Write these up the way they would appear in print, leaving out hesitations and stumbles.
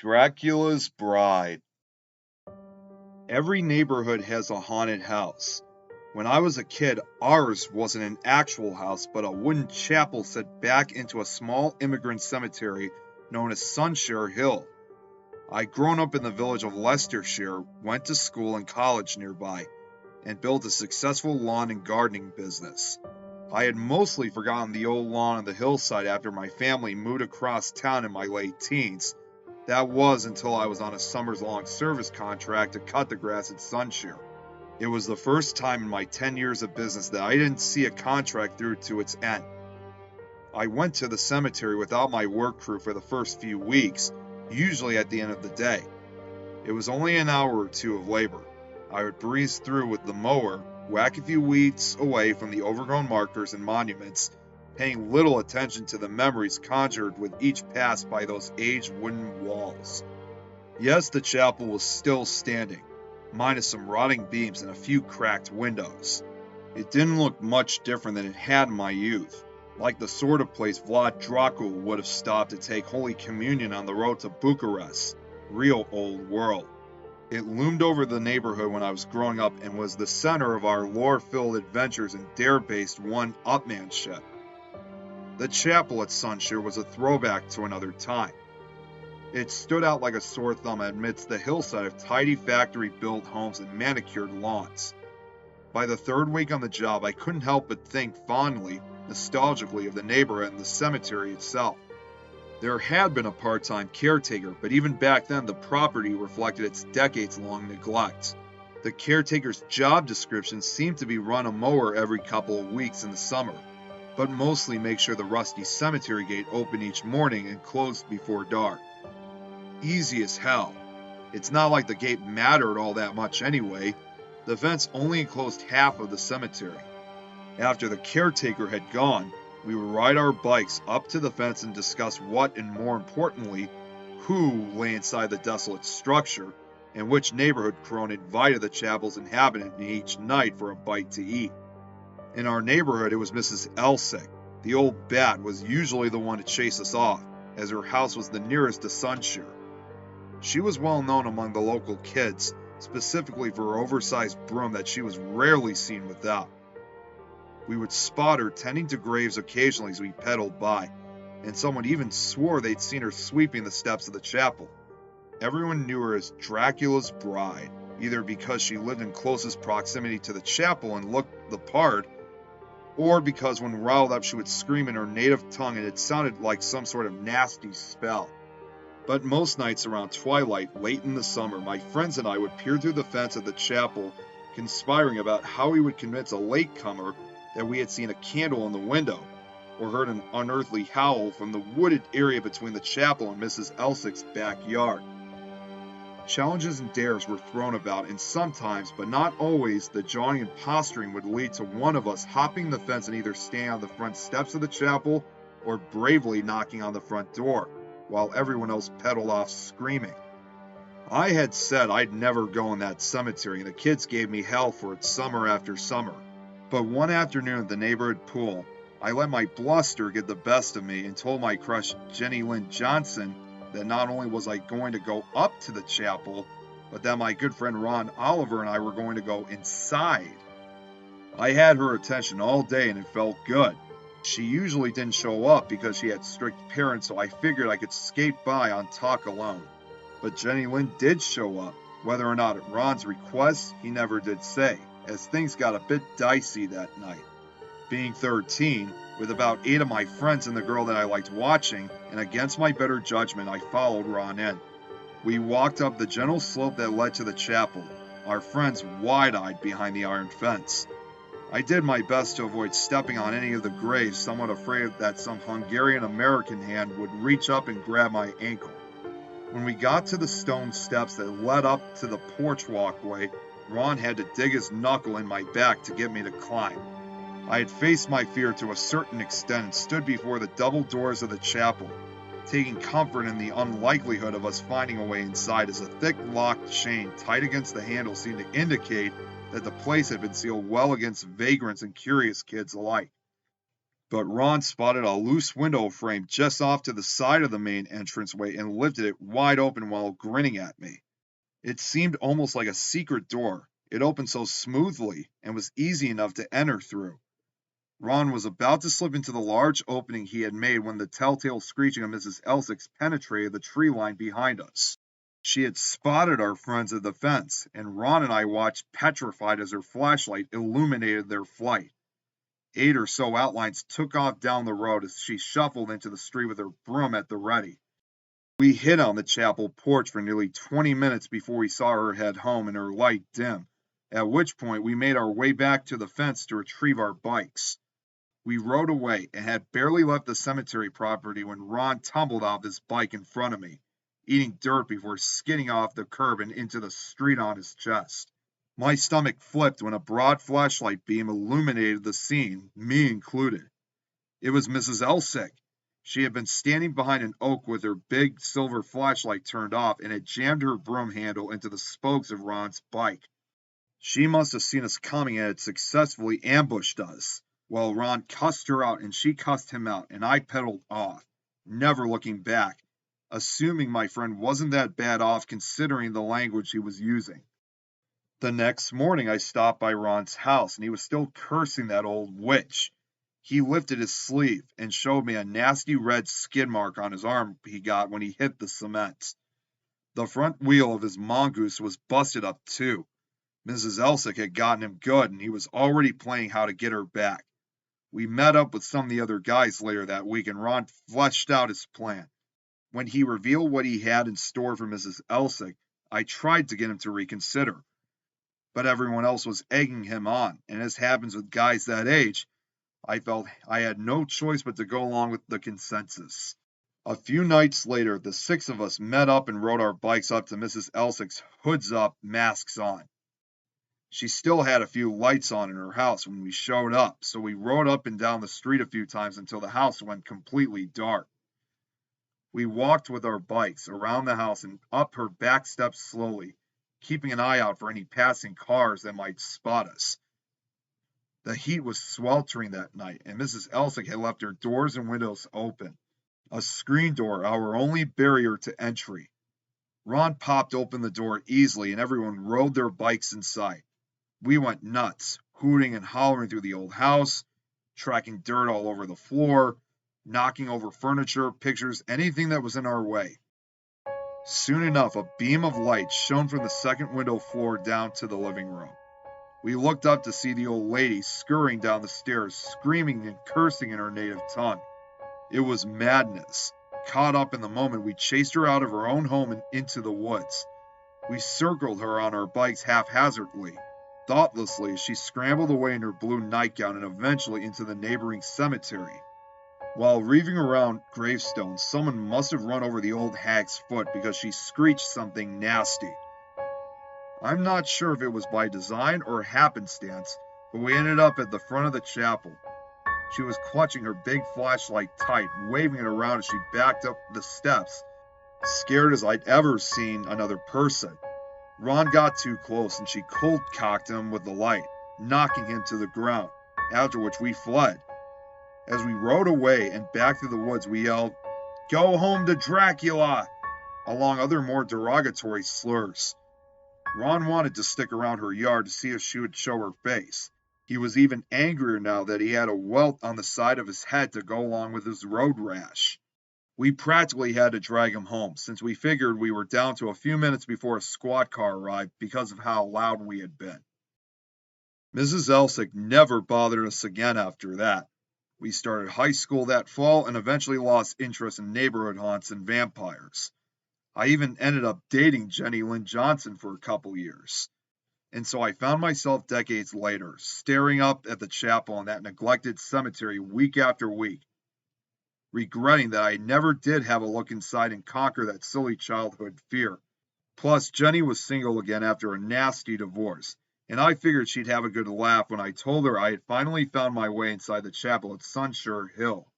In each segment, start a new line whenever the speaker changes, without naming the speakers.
Dracula's Bride. Every neighborhood has a haunted house. When I was a kid, ours wasn't an actual house, but a wooden chapel set back into a small immigrant cemetery known as Sunshire Hill. I'd grown up in the village of Leicestershire, went to school and college nearby, and built a successful lawn and gardening business. I had mostly forgotten the old lawn on the hillside after my family moved across town in my late teens. That was until I was on a summer's-long service contract to cut the grass at Sunshire. It was the first time in my 10 years of business that I didn't see a contract through to its end. I went to the cemetery without my work crew for the first few weeks, usually at the end of the day. It was only an hour or two of labor. I would breeze through with the mower, whack a few weeds away from the overgrown markers and monuments, paying little attention to the memories conjured with each pass by those aged wooden walls. Yes, the chapel was still standing, minus some rotting beams and a few cracked windows. It didn't look much different than it had in my youth, like the sort of place Vlad Dracula would have stopped to take Holy Communion on the road to Bucharest, real old world. It loomed over the neighborhood when I was growing up and was the center of our lore-filled adventures and dare-based one-upmanship. The chapel at Sunshire was a throwback to another time. It stood out like a sore thumb amidst the hillside of tidy factory-built homes and manicured lawns. By the third week on the job, I couldn't help but think fondly, nostalgically of the neighborhood and the cemetery itself. There had been a part-time caretaker, but even back then the property reflected its decades-long neglect. The caretaker's job description seemed to be run a mower every couple of weeks in the summer, but mostly make sure the rusty cemetery gate opened each morning and closed before dark. Easy as hell. It's not like the gate mattered all that much anyway. The fence only enclosed half of the cemetery. After the caretaker had gone, we would ride our bikes up to the fence and discuss what, and more importantly, who lay inside the desolate structure, and which neighborhood crone invited the chapel's inhabitant each night for a bite to eat. In our neighborhood, it was Mrs. Elsick. The old bat was usually the one to chase us off, as her house was the nearest to Sunshire. She was well known among the local kids, specifically for her oversized broom that she was rarely seen without. We would spot her tending to graves occasionally as we pedaled by, and someone even swore they'd seen her sweeping the steps of the chapel. Everyone knew her as Dracula's Bride, either because she lived in closest proximity to the chapel and looked the part, or because when riled up she would scream in her native tongue and it sounded like some sort of nasty spell. But most nights around twilight, late in the summer, my friends and I would peer through the fence of the chapel, conspiring about how we would convince a latecomer that we had seen a candle in the window, or heard an unearthly howl from the wooded area between the chapel and Mrs. Elsick's backyard. Challenges and dares were thrown about, and sometimes, but not always, the jawing and posturing would lead to one of us hopping the fence and either staying on the front steps of the chapel or bravely knocking on the front door, while everyone else pedaled off screaming. I had said I'd never go in that cemetery, and the kids gave me hell for it summer after summer. But one afternoon at the neighborhood pool, I let my bluster get the best of me and told my crush Jenny Lynn Johnson that not only was I going to go up to the chapel, but that my good friend Ron Oliver and I were going to go inside. I had her attention all day and it felt good. She usually didn't show up because she had strict parents, so I figured I could skate by on talk alone. But Jenny Lynn did show up. Whether or not at Ron's request, he never did say, as things got a bit dicey that night. Being 13, with about 8 of my friends and the girl that I liked watching, and against my better judgment, I followed Ron in. We walked up the gentle slope that led to the chapel, our friends wide-eyed behind the iron fence. I did my best to avoid stepping on any of the graves, somewhat afraid that some Hungarian-American hand would reach up and grab my ankle. When we got to the stone steps that led up to the porch walkway, Ron had to dig his knuckle in my back to get me to climb. I had faced my fear to a certain extent and stood before the double doors of the chapel, taking comfort in the unlikelihood of us finding a way inside, as a thick locked chain tight against the handle seemed to indicate that the place had been sealed well against vagrants and curious kids alike. But Ron spotted a loose window frame just off to the side of the main entranceway and lifted it wide open while grinning at me. It seemed almost like a secret door. It opened so smoothly and was easy enough to enter through. Ron was about to slip into the large opening he had made when the telltale screeching of Mrs. Elsix penetrated the tree line behind us. She had spotted our friends at the fence, and Ron and I watched petrified as her flashlight illuminated their flight. 8 or so outlines took off down the road as she shuffled into the street with her broom at the ready. We hid on the chapel porch for nearly 20 minutes before we saw her head home and her light dim, at which point we made our way back to the fence to retrieve our bikes. We rode away and had barely left the cemetery property when Ron tumbled off his bike in front of me, eating dirt before skidding off the curb and into the street on his chest. My stomach flipped when a broad flashlight beam illuminated the scene, me included. It was Mrs. Elsick. She had been standing behind an oak with her big silver flashlight turned off and had jammed her broom handle into the spokes of Ron's bike. She must have seen us coming and had successfully ambushed us. Well, Ron cussed her out and she cussed him out, and I pedaled off, never looking back, assuming my friend wasn't that bad off considering the language he was using. The next morning I stopped by Ron's house, and he was still cursing that old witch. He lifted his sleeve and showed me a nasty red skid mark on his arm he got when he hit the cement. The front wheel of his mongoose was busted up too. Mrs. Elsick had gotten him good, and he was already planning how to get her back. We met up with some of the other guys later that week, and Ron fleshed out his plan. When he revealed what he had in store for Mrs. Elsick, I tried to get him to reconsider. But everyone else was egging him on, and as happens with guys that age, I felt I had no choice but to go along with the consensus. A few nights later, the 6 of us met up and rode our bikes up to Mrs. Elsick's, hoods up, masks on. She still had a few lights on in her house when we showed up, so we rode up and down the street a few times until the house went completely dark. We walked with our bikes around the house and up her back steps slowly, keeping an eye out for any passing cars that might spot us. The heat was sweltering that night, and Mrs. Elsick had left her doors and windows open, a screen door our only barrier to entry. Ron popped open the door easily, and everyone rode their bikes inside. We went nuts, hooting and hollering through the old house, tracking dirt all over the floor, knocking over furniture, pictures, anything that was in our way. Soon enough, a beam of light shone from the second window floor down to the living room. We looked up to see the old lady scurrying down the stairs, screaming and cursing in her native tongue. It was madness. Caught up in the moment, we chased her out of her own home and into the woods. We circled her on our bikes haphazardly. Thoughtlessly, she scrambled away in her blue nightgown and eventually into the neighboring cemetery. While reaving around gravestones, someone must have run over the old hag's foot because she screeched something nasty. I'm not sure if it was by design or happenstance, but we ended up at the front of the chapel. She was clutching her big flashlight tight, waving it around as she backed up the steps, scared as I'd ever seen another person. Ron got too close and she cold-cocked him with the light, knocking him to the ground, after which we fled. As we rode away and back through the woods, we yelled, "Go home to Dracula!" along other more derogatory slurs. Ron wanted to stick around her yard to see if she would show her face. He was even angrier now that he had a welt on the side of his head to go along with his road rash. We practically had to drag him home, since we figured we were down to a few minutes before a squad car arrived because of how loud we had been. Mrs. Elsick never bothered us again after that. We started high school that fall and eventually lost interest in neighborhood haunts and vampires. I even ended up dating Jenny Lynn Johnson for a couple years. And so I found myself decades later, staring up at the chapel in that neglected cemetery week after week, regretting that I never did have a look inside and conquer that silly childhood fear. Plus, Jenny was single again after a nasty divorce, and I figured she'd have a good laugh when I told her I had finally found my way inside the chapel at Sunshire Hill.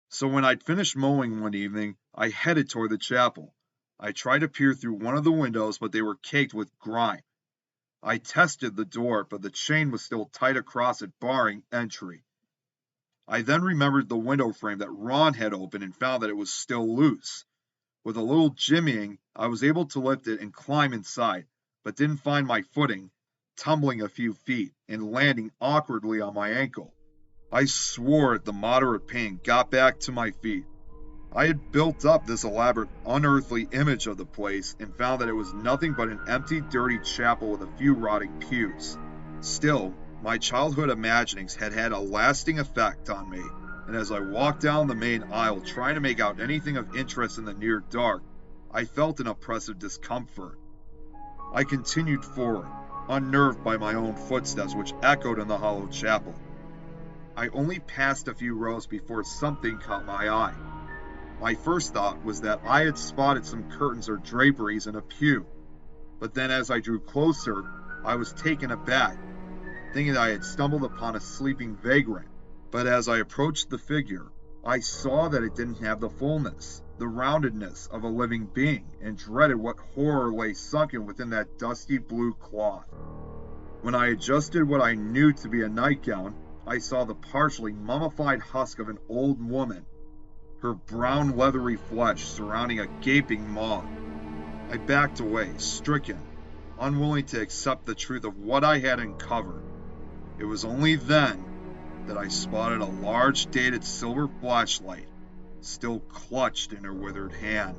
So when I'd finished mowing one evening, I headed toward the chapel. I tried to peer through one of the windows, but they were caked with grime. I tested the door, but the chain was still tight across it, barring entry. I then remembered the window frame that Ron had opened and found that it was still loose. With a little jimmying, I was able to lift it and climb inside, but didn't find my footing, tumbling a few feet and landing awkwardly on my ankle. I swore at the moderate pain, got back to my feet. I had built up this elaborate, unearthly image of the place and found that it was nothing but an empty, dirty chapel with a few rotting pews. Still, my childhood imaginings had had a lasting effect on me, and as I walked down the main aisle trying to make out anything of interest in the near dark, I felt an oppressive discomfort. I continued forward, unnerved by my own footsteps which echoed in the hollow chapel. I only passed a few rows before something caught my eye. My first thought was that I had spotted some curtains or draperies in a pew, but then as I drew closer, I was taken aback, thinking that I had stumbled upon a sleeping vagrant. But as I approached the figure, I saw that it didn't have the fullness, the roundedness of a living being, and dreaded what horror lay sunken within that dusty blue cloth. When I adjusted what I knew to be a nightgown, I saw the partially mummified husk of an old woman, her brown leathery flesh surrounding a gaping maw. I backed away, stricken, unwilling to accept the truth of what I had uncovered. It was only then that I spotted a large dated silver flashlight still clutched in her withered hand.